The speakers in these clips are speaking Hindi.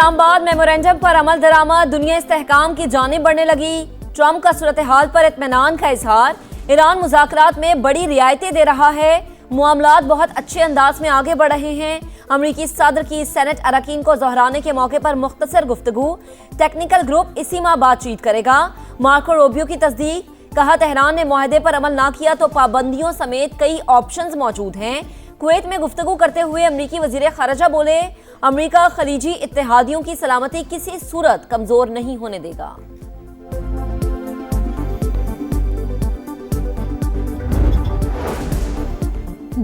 इस्लामाबाद मेमोरेंडम पर अमल दरामद, दुनिया इस्तेहकाम की जानिब बढ़ने लगी। ट्रंप का सूरत हाल पर इत्मीनान का इजहार। ईरान मुज़ाकरात में बड़ी रियायतें दे रहा है। मामलात बहुत अच्छे अंदाज में आगे बढ़ रहे हैं। अमरीकी सदर की सेनेट अरकान को दोहराने के मौके पर मुख्तसर गुफ्तगू। टेक्निकल ग्रुप इसी माह बातचीत करेगा। मार्को रूबियो की तस्दीक। कहा, तेहरान ने मुआहदे पर अमल ना किया तो पाबंदियों समेत कई ऑप्शंस मौजूद हैं। कुवैत में गुफ्तगू करते हुए अमरीकी वजीर खारजा बोले, अमरीका खलीजी इत्तेहादियों की सलामती किसी सूरत कमजोर नहीं होने देगा।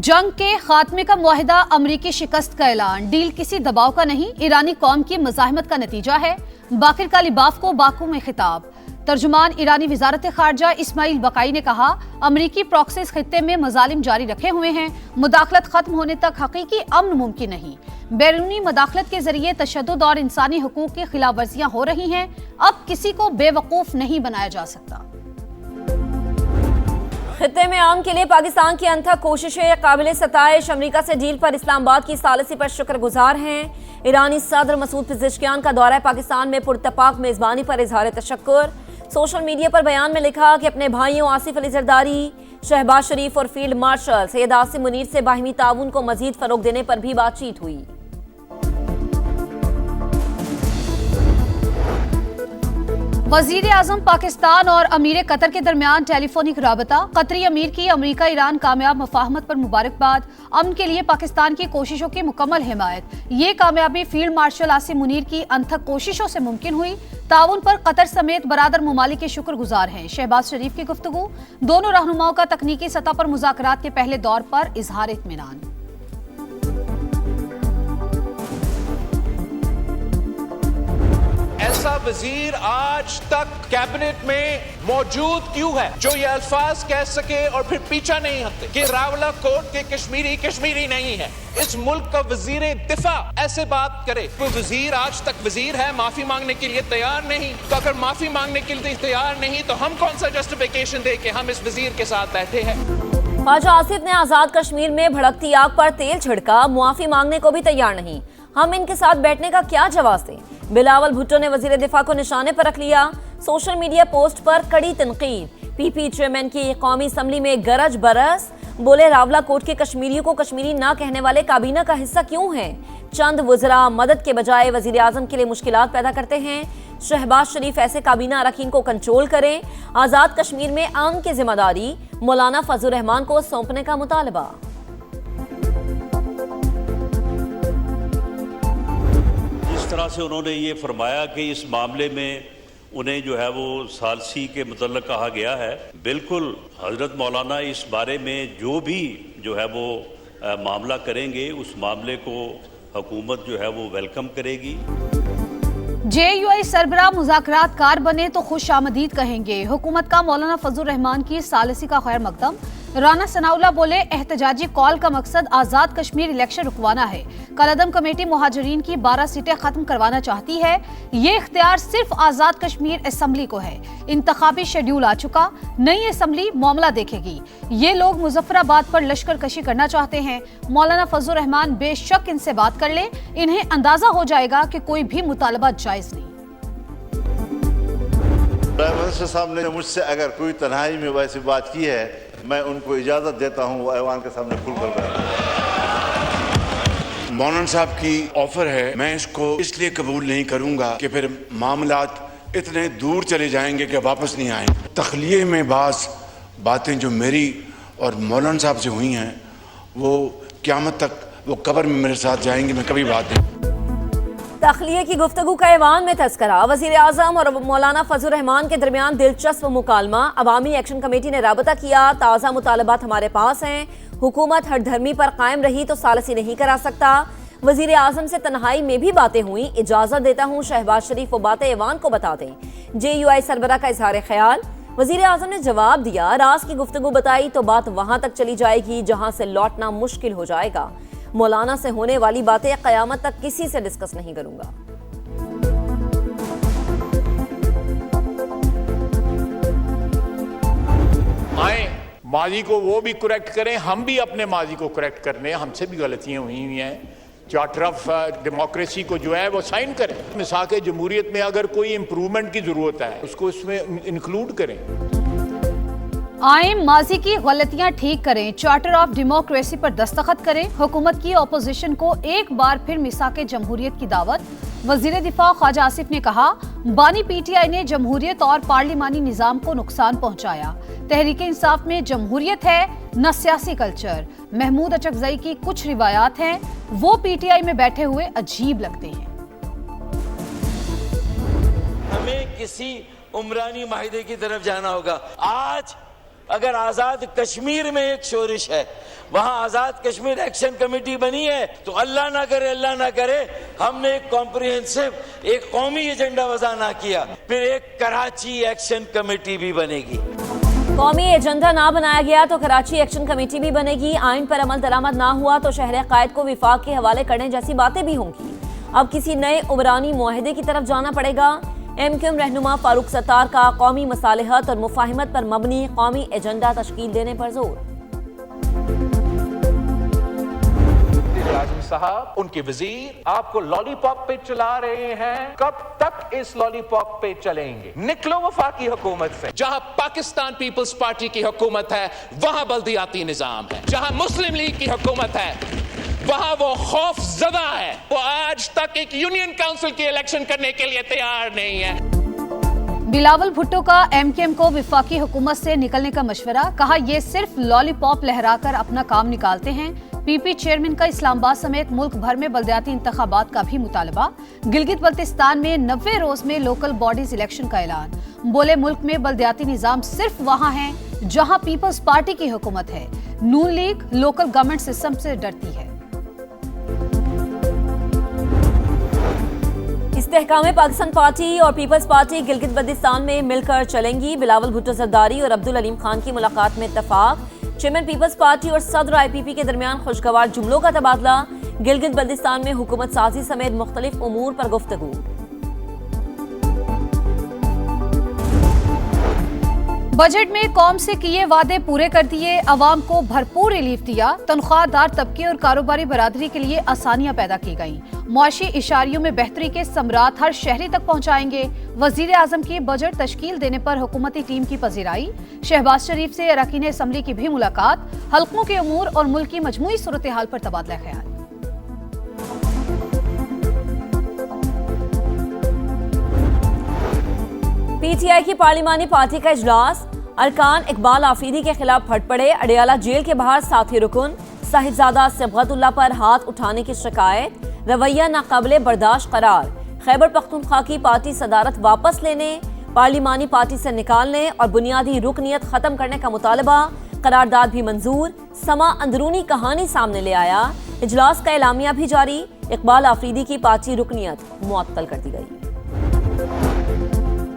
जंग के खात्मे का मुआहिदा, अमरीकी शिकस्त का ऐलान। डील किसी दबाव का नहीं, ईरानी कौम की मज़ाहमत का नतीजा है। बाकिर कालिबाफ को बाकू में खिताब। तर्जुमान ईरानी वजारत खारजा इस्माइल बकाई ने कहा, अमरीकी प्रॉक्सीज खित्ते में मजालिम जारी रखे हुए हैं। मुदाखलत खत्म होने तक हकीकी अमन मुमकिन नहीं। बैरूनी मुदाखलत के जरिए तशद्दुद और इंसानी हकूक की खिलाफ वर्जियां हो रही हैं। अब किसी को बेवकूफ नहीं बनाया जा सकता। खित्ते में आम के लिए पाकिस्तान की अनथक कोशिशें काबिल सताइश। अमरीका से डील पर इस्लामाबाद की सालिसी पर शुक्रगुजार हैं। ईरानी सदर मसूद पिज़ेश्कियान का दौरा पाकिस्तान में पुरतपाक मेजबानी पर इजहार तशक्कुर। सोशल मीडिया पर बयान में लिखा कि अपने भाइयों आसिफ अली जरदारी, शहबाज शरीफ और फील्ड मार्शल सैयद आसिम मुनीर से बाहिमी ताउन को मजीद फरोग देने पर भी बातचीत हुई। वजीर आजम पाकिस्तान और अमीर कतर के दरमियान टेलीफोनिक राबता। कतरी अमीर की अमरीका ईरान कामयाब मुफाहमत पर मुबारकबाद। अमन के लिए पाकिस्तान की कोशिशों की मुकम्मल हिमायत। ये कामयाबी फील्ड मार्शल आसिम मुनीर की अनथक कोशिशों से मुमकिन हुई। ताउन पर कतर समेत बरादर ममालिक के शुक्रगुजार हैं। शहबाज शरीफ की गुफ्तगू। दोनों रहनुमाओं का तकनीकी सतह पर मुज़ाकरात के पहले दौर पर इजहार इत्मीनान। ऐसा वजीर आज तक कैबिनेट में मौजूद क्यों है जो ये अल्फाज कह सके और फिर पीछा नहीं हटते कि रावला कोर्ट के कश्मीरी नहीं है। इस मुल्क का वजीर दिफा ऐसे बात करे। कोई वजीर आज तक वजीर है, माफी मांगने के लिए तैयार नहीं। तो अगर माफी मांगने के लिए तैयार नहीं तो हम कौन सा जस्टिफिकेशन दे कि हम इस वजीर के साथ बैठे हैं। ख्वाजा आसिफ ने आजाद कश्मीर में भड़कती आग पर तेल छिड़का। मुआफी मांगने को भी तैयार नहीं। हम इनके साथ बैठने का क्या जवाब दें। बिलावल भुट्टो ने वजीर दिफा को निशाने पर रख लिया। सोशल मीडिया पोस्ट पर कड़ी तनकीद। पीपी चेयरमैन की कौमी असम्बली में गरज बरस। बोले, रावला कोर्ट के कश्मीरियों को कश्मीरी ना कहने वाले काबीना का हिस्सा क्यों हैं। चंद वज़रा मदद के बजाय वजीर आजम के लिए मुश्किलात पैदा करते हैं। शहबाज शरीफ ऐसे काबीना अरकान को कंट्रोल करें। आजाद कश्मीर में अमन की जिम्मेदारी मौलाना फजलुर रहमान को सौंपने का मुतालबा। इस तरह से उन्होंने ये फरमाया कि इस मामले में उन्हें जो है वो सालसी के मुतल्लक कहा गया है। बिल्कुल हजरत मौलाना इस बारे में जो भी जो है वो मामला करेंगे उस मामले को हुकूमत जो है वो वेलकम करेगी। JUI सरबराह मुज़ाकरात कार बने तो खुश आमदीद कहेंगे। हुकूमत का मौलाना फजलुर रहमान की सालिसी का खैर मकदम। राना सनाउल्लाह बोले, एहतजाजी कॉल का मकसद आज़ाद कश्मीर इलेक्शन रुकवाना है। कलअदम कमेटी मुहाजिरीन की 12 सीटें खत्म करवाना चाहती है। ये इख्तियार सिर्फ आज़ाद कश्मीर असम्बली को है। इंतखाबी शेड्यूल आ चुका, नई असम्बली मामला देखेगी। ये लोग मुजफ्फराबाद पर लश्कर कशी करना चाहते हैं। मौलाना फजलुर रहमान बेशक इनसे बात कर ले, इन्हें अंदाजा हो जाएगा कि कोई भी मुतालबा जायज नहीं। प्राइम मिनिस्टर साहब ने मुझसे अगर कोई तन्हाई में वैसी बात की है, मैं उनको इजाजत देता हूं वो ऐवान के सामने खुलकर बैठें। मौलाना साहब की ऑफर है, मैं इसको इसलिए कबूल नहीं करूंगा कि फिर मामलात इतने दूर चले जाएंगे कि वापस नहीं आएंगे। तखलिये में बातें जो मेरी और मौलाना साहब से हुई हैं वो क़यामत तक वो कब्र में मेरे साथ जाएंगी। मैं कभी बात नहीं। तखलिये की गुफ्तगू का ऐवान में तस्करा। वज़ीर आज़म और मौलाना फजलुर रहमान के दरमियान दिलचस्प मुकालमा। अवामी एक्शन कमेटी ने राबता किया। ताज़ा मुतालबात हमारे पास हैं। हुकूमत हरधर्मी पर कायम रही तो सालसी नहीं करा सकता। वज़ीर आज़म से तन्हाई में भी बातें हुई। इजाज़त देता हूँ शहबाज शरीफ वो बातें ऐवान को बता दें। JUI सरबराह का इजहार ख्याल। वज़ीर आज़म ने जवाब दिया, राज की गुफ्तगू बताई तो बात वहाँ तक चली जाएगी जहाँ से लौटना मुश्किल हो जाएगा। मौलाना से होने वाली बातें क़यामत तक किसी से डिस्कस नहीं करूंगा। आए माजी को वो भी करेक्ट करें, हम भी अपने माजी को करेक्ट करने। हमसे भी गलतियां हुई हैं। चार्टर ऑफ डेमोक्रेसी को जो है वो साइन करें। मिसाक जमहूरियत में अगर कोई इम्प्रूवमेंट की जरूरत है उसको इसमें इंक्लूड करें। आए माजी की गलतियां ठीक करें, चार्टर ऑफ डेमोक्रेसी पर दस्तखत करें। हुकूमत की अपोजिशन को एक बार फिर मिसाक जमहूरियत की दावत। वजीर दिफा ख्वाजा आसिफ ने कहा, बानी पीटीआई ने जमहूरियत और पार्लिमानी निजाम को नुकसान पहुंचाया। तहरीक इंसाफ में जमहूरियत है न सियासी कल्चर। महमूद अचकजई की कुछ रिवायात हैं, वो पीटीआई में बैठे हुए अजीब लगते हैं। हमें किसी उमरानी माहिदे की तरफ जाना होगा। आज अगर आजाद कश्मीर में एक शोरिश है, वहां आजाद कश्मीर एक्शन कमेटी बनी है, तो अल्लाह ना करे हमने एक कॉम्प्रिहेंसिव एक कौमी एजेंडा वज़ा ना किया, फिर एक कराची एक्शन कमेटी भी बनेगी। कौमी एजेंडा ना बनाया गया तो कराची एक्शन कमेटी भी बनेगी। आइन पर अमल दरामद ना हुआ तो शहर कायद को विफाक के हवाले करने जैसी बातें भी होंगी। अब किसी नए उमरानी मुआहदे की तरफ जाना पड़ेगा। MQM रहनुमा फारूक सत्तार का कौमी मसालिहत और मुफाहिमत पर मबनी कौमी एजेंडा तश्कील देने पर जोर। आजम साहब, उनके वजीर आपको लॉलीपॉप पे चला रहे हैं, कब तक इस लॉलीपॉप पे चलेंगे? निकलो वफाकी हुकूमत से। जहां पाकिस्तान पीपल्स पार्टी की हुकूमत है वहां बल्दियाती निजाम है, जहां मुस्लिम लीग की हुकूमत है वहां वो खौफ ज़दा है। वो आज तक एक यूनियन काउंसिल की इलेक्शन करने के लिए तैयार नहीं है। बिलावल भुट्टो का MQM को विफाकी हुकूमत से निकलने का मशवरा। कहा, ये सिर्फ लॉलीपॉप लहराकर अपना काम निकालते हैं। PP चेयरमैन का इस्लामाबाद समेत मुल्क भर में बल्दियाती इंतखाबात का भी मुतालबा। गिलगित बल्तिस्तान में 90 रोज में लोकल बॉडीज इलेक्शन का ऐलान। बोले, मुल्क में बल्दियाती निजाम सिर्फ वहां है जहां पीपल्स पार्टी की हुकूमत है। नून लीग लोकल गवर्नमेंट सिस्टम से डरती है। इस्तेहकाम पाकिस्तान पार्टी और पीपल्स पार्टी गिलगित बल्तिस्तान में मिलकर चलेंगी। बिलावल भुट्टो जरदारी और अब्दुल अलीम खान की मुलाकात में इत्तफाक। चेयरमैन पीपल्स पार्टी और सदर IPP के दरमियान खुशगवार जुमलों का तबादला। गिलगित बल्तिस्तान में हुकूमत साजी समेत मुख्तलिफ उमूर पर गुफ्तगू। बजट में कौम से किए वादे पूरे कर दिए, अवाम को भरपूर रिलीफ दिया। तनख्वाहदार तबके और कारोबारी बरादरी के लिए आसानियां पैदा की गईं। मुआशी इशारियों में बेहतरी के समरात हर शहरी तक पहुंचाएंगे। वजीर आजम की बजट तश्कील देने पर हुकूमती टीम की पजीराई। शहबाज शरीफ से अरकान असम्बली की भी मुलाकात। हल्कों के उमूर और मुल्क की मजमूई सूरत हाल पर तबादला ख्याल। PTI की पार्लिमानी पार्टी का इजलास। अरकान इकबाल आफरीदी के खिलाफ फट पड़े। अडियाला जेल के बाहर साथी रुकन साहिबजादा सिबगतुल्लाह पर हाथ उठाने की शिकायत। रवैया नाकाबिले बर्दाश्त करार। खैबर पख्तूनख्वा की पार्टी सदारत वापस लेने, पार्लिमानी पार्टी से निकालने और बुनियादी रुकनियत खत्म करने का मुतालबा। करारदाद भी मंजूर। समा अंदरूनी कहानी सामने ले आया। इजलास का एलामिया भी जारी। इकबाल आफरीदी की पार्टी रुकनियत मुअत्तल कर दी गई।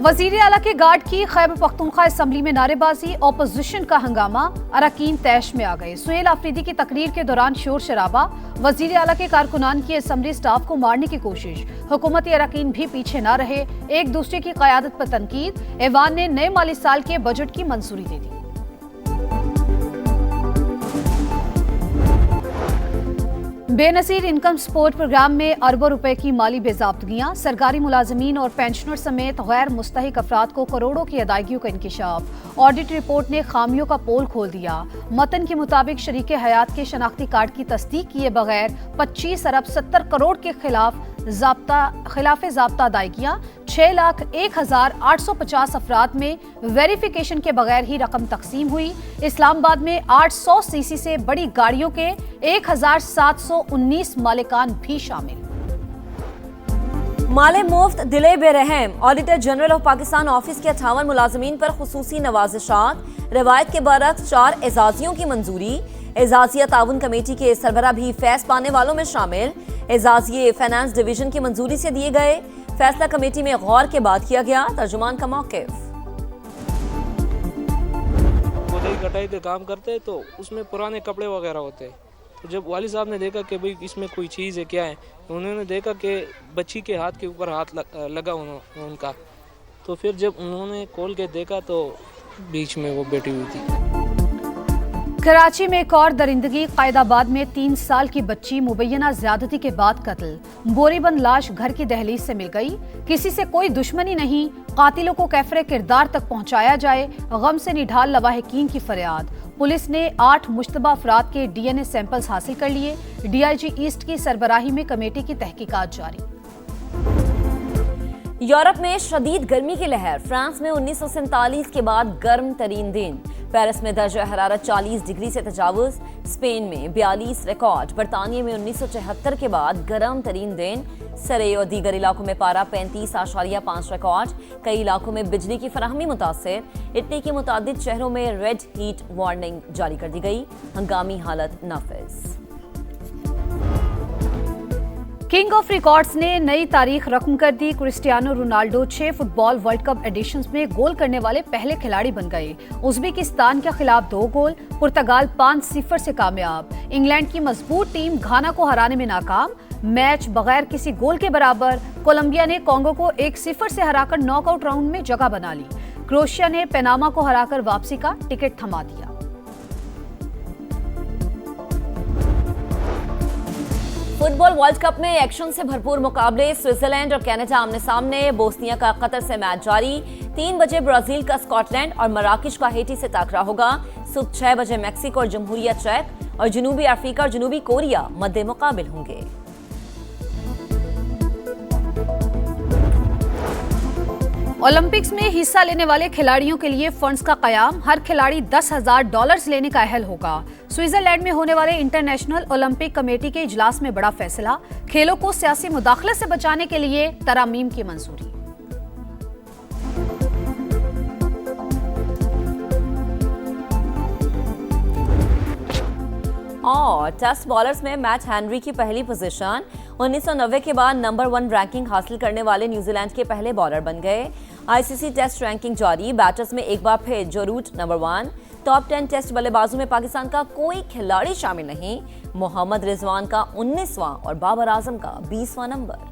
वजीर आला के गार्ड की खैबर पख्तूनख्वा असम्बली में नारेबाजी। ऑपोजिशन का हंगामा। अरकान तैश में आ गए। सुहेल आफरीदी की तकरीर के दौरान शोर शराबा। वजीर आला के कारकुनान की असम्बली स्टाफ को मारने की कोशिश। हुकूमती अरकान भी पीछे न रहे। एक दूसरे की क़यादत पर तनकीद। ऐवान ने नए माली साल के बजट की मंजूरी दे दी। बेनजीर इनकम सपोर्ट प्रोग्राम में अरबों रुपए की माली बेज़ाब्तगियां। सरकारी मुलाजमीन और पेंशनर समेत गैर मुस्तहिक अफराद को करोड़ों की अदायगियों का इंकिशाफ। ऑडिट रिपोर्ट ने खामियों का पोल खोल दिया। मतन के मुताबिक शरीके हयात के शनाख्ती कार्ड की तस्दीक किए बगैर 25 अरब 70 करोड़ के खिलाफ ज़ाब्ता अदायगियां। 6,01,850 अफराद में वेरिफिकेशन के बगैर ही रकम तकसीम हुई। इस्लामाबाद में 800 सीसी से बड़ी गाड़ियों के 1,719 मालिकान भी शामिल। माले मुफ्त दिले बेरहम। Auditor general of Pakistan office के 58 मुलाजमीन पर खुसूसी नवाजिशात। रिवायत के बरक्स 4 एजाजियों की मंजूरी। एजाजिया ताउन कमेटी के सरबरा भी फैज पाने वालों में शामिल। एजाजिये फाइनेंस डिवीजन की मंजूरी से दिए गए। फैसला कमेटी में गौर के बाद किया गया। तर्जुमान का मौक़िफ़। खुदाई कटाई के काम करते तो उसमें पुराने कपड़े वगैरह होते हैं। तो जब वाली साहब ने देखा कि भाई इसमें कोई चीज़ है क्या है, तो उन्होंने देखा कि बच्ची के हाथ के ऊपर हाथ लगा उनका, तो फिर जब उन्होंने खोल के देखा तो बीच में वो बैठी हुई थी। कराची में एक और दरिंदगी। कैदाबाद में 3 साल की बच्ची मुबैना ज्यादती के बाद कत्ल। बोरीबंद लाश घर की दहलीज से मिल गई। किसी से कोई दुश्मनी नहीं, कातिलों को कैफरे किरदार तक पहुंचाया जाए, गम से निढाल लवाहिकीन की फरियाद। पुलिस ने 8 मुश्तबा अफराद के DNA सैंपल्स हासिल कर लिए। DIG ईस्ट की सरबराही में कमेटी की तहकीकात जारी। यूरोप में शदीद गर्मी की लहर। फ्रांस में 1947 के बाद गर्म तरीन दिन। पेरिस में दर्जा हरारत 40 डिग्री से तजावुज। स्पेन में 42 रिकॉर्ड। बरतानिया में 1974 के बाद गर्म तरीन दिन। सरे और दीगर इलाकों में पारा 35.5 रिकॉर्ड। कई इलाकों में बिजली की फराहमी मुतासिर। इटली के मुतादिद शहरों में रेड हीट वार्निंग जारी कर दी गई। हंगामी हालत नाफिज। किंग ऑफ रिकॉर्ड्स ने नई तारीख रकम कर दी। Cristiano Ronaldo 6 football world cup editions में गोल करने वाले पहले खिलाड़ी बन गए। उज्बेकिस्तान के खिलाफ 2 गोल। पुर्तगाल 5-0 से कामयाब। इंग्लैंड की मजबूत टीम घाना को हराने में नाकाम। मैच बगैर किसी गोल के बराबर। कोलंबिया ने कांगो को 1-0 से हराकर नॉकआउट राउंड में जगह बना ली। क्रोएशिया ने पनामा को हराकर वापसी का टिकट थमा दिया। फुटबॉल वर्ल्ड कप में एक्शन से भरपूर मुकाबले। स्विट्जरलैंड और कनाडा आमने सामने। बोस्निया का कतर से मैच जारी। 3 बजे ब्राजील का स्कॉटलैंड और मराकश का हेटी से टाकरा होगा। सुबह 6 बजे मैक्सिको और जमहूरिया चेक और जनूबी अफ्रीका और जनूबी कोरिया मद्दे मुकाबिल होंगे। ओलंपिक्स में हिस्सा लेने वाले खिलाड़ियों के लिए फंड्स का कयाम। हर खिलाड़ी $10,000 लेने का अहल होगा। स्विट्जरलैंड में होने वाले इंटरनेशनल ओलंपिक कमेटी के इजलास में बड़ा फैसला। खेलों को सियासी मुदाखलत से बचाने के लिए तरामीम की मंजूरी। और टेस्ट बॉलर्स में मैट हेनरी की पहली पोजीशन। 1990 के बाद नंबर 1 रैंकिंग हासिल करने वाले न्यूजीलैंड के पहले बॉलर बन गए। ICC टेस्ट रैंकिंग जारी। बैटर्स में एक बार फिर जो रूट नंबर 1। टॉप 10 टेस्ट बल्लेबाजों में पाकिस्तान का कोई खिलाड़ी शामिल नहीं। मोहम्मद रिजवान का 19वां और बाबर आजम का 20वां नंबर।